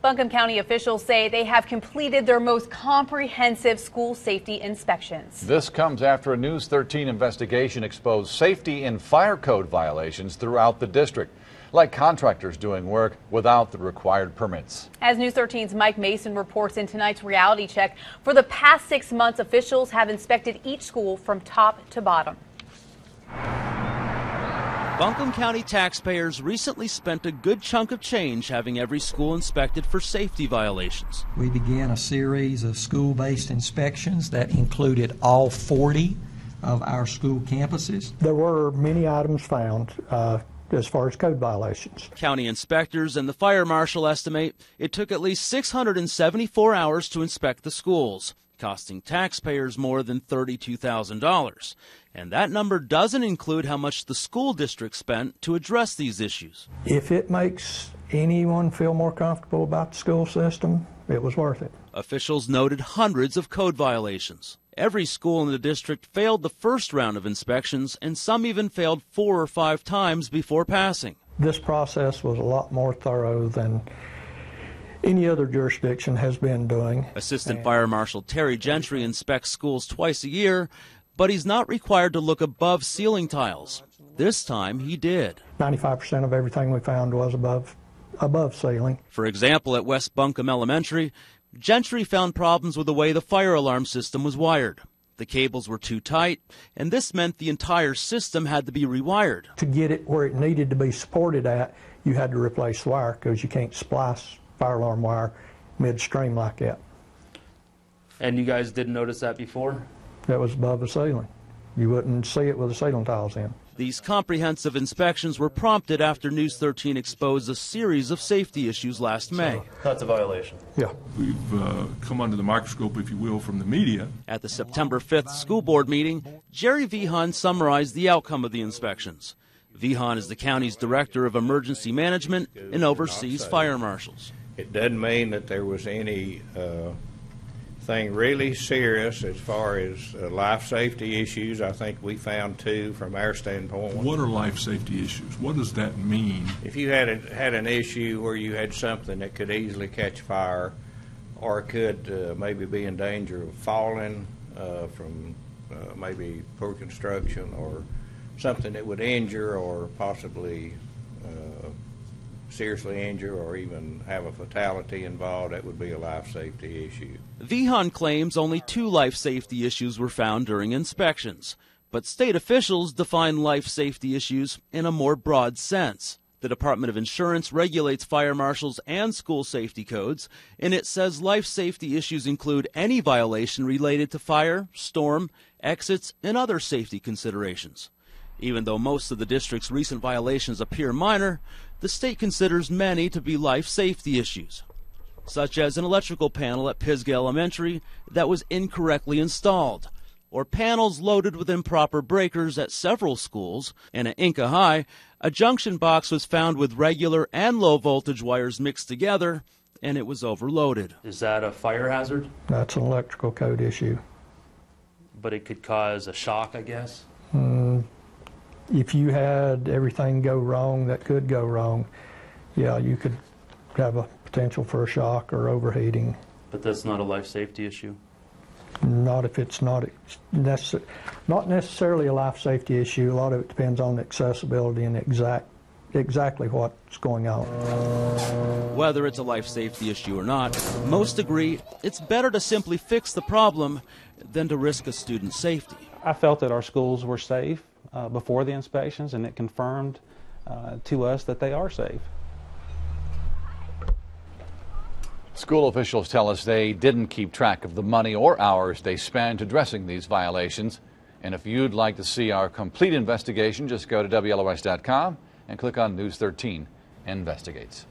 Buncombe County officials say they have completed their most comprehensive school safety inspections. This comes after a News 13 investigation exposed safety and fire code violations throughout the district, like contractors doing work without the required permits. As News 13's Mike Mason reports in tonight's reality check, for the past 6 months, officials have inspected each school from top to bottom. Buncombe County taxpayers recently spent a good chunk of change having every school inspected for safety violations. We began a series of school-based inspections that included all 40 of our school campuses. There were many items found as far as code violations. County inspectors and the Fire Marshal estimate it took at least 674 hours to inspect the schools, costing taxpayers more than $32,000. And that number doesn't include how much the school district spent to address these issues. If it makes anyone feel more comfortable about the school system, it was worth it. Officials noted hundreds of code violations. Every school in the district failed the first round of inspections, and some even failed 4 or 5 times before passing. This process was a lot more thorough than any other jurisdiction has been doing. Assistant Fire Marshal Terry Gentry inspects schools twice a year, but he's not required to look above ceiling tiles. This time he did. 95% of everything we found was above ceiling. For example, at West Buncombe Elementary, Gentry found problems with the way the fire alarm system was wired. The cables were too tight, and this meant the entire system had to be rewired. To get it where it needed to be supported at, you had to replace the wire because you can't splice fire alarm wire midstream like that. And you guys didn't notice that before? That was above the ceiling. You wouldn't see it with the ceiling tiles in. These comprehensive inspections were prompted after News 13 exposed a series of safety issues last May. That's a violation. Yeah. We've come under the microscope, if you will, from the media. At the September 5th school board meeting, Vehaun summarized the outcome of the inspections. Vehaun is the county's director of emergency management and oversees fire marshals. It doesn't mean that there was any thing really serious as far as life safety issues. I think we found 2 from our standpoint. What are life safety issues? What does that mean? If you had an issue where you had something that could easily catch fire or could maybe be in danger of falling from maybe poor construction or something that would injure or possibly seriously injure or even have a fatality involved, that would be a life safety issue. Vehaun claims only 2 life safety issues were found during inspections, but state officials define life safety issues in a more broad sense. The Department of Insurance regulates fire marshals and school safety codes, and it says life safety issues include any violation related to fire, storm, exits, and other safety considerations. Even though most of the district's recent violations appear minor, the state considers many to be life safety issues, such as an electrical panel at Pisgah Elementary that was incorrectly installed, or panels loaded with improper breakers at several schools, and at Enka High, a junction box was found with regular and low voltage wires mixed together, and it was overloaded. Is that a fire hazard? That's an electrical code issue. But it could cause a shock, I guess? If you had everything go wrong that could go wrong, yeah, you could have a potential for a shock or overheating. But that's not a life safety issue? Not if it's not necessarily a life safety issue. A lot of it depends on accessibility and exactly what's going on. Whether it's a life safety issue or not, most agree it's better to simply fix the problem than to risk a student's safety. I felt that our schools were safe before the inspections, and it confirmed to us that they are safe. School officials tell us they didn't keep track of the money or hours they spent addressing these violations. And if you'd like to see our complete investigation, just go to WLOS.com and click on News 13 Investigates.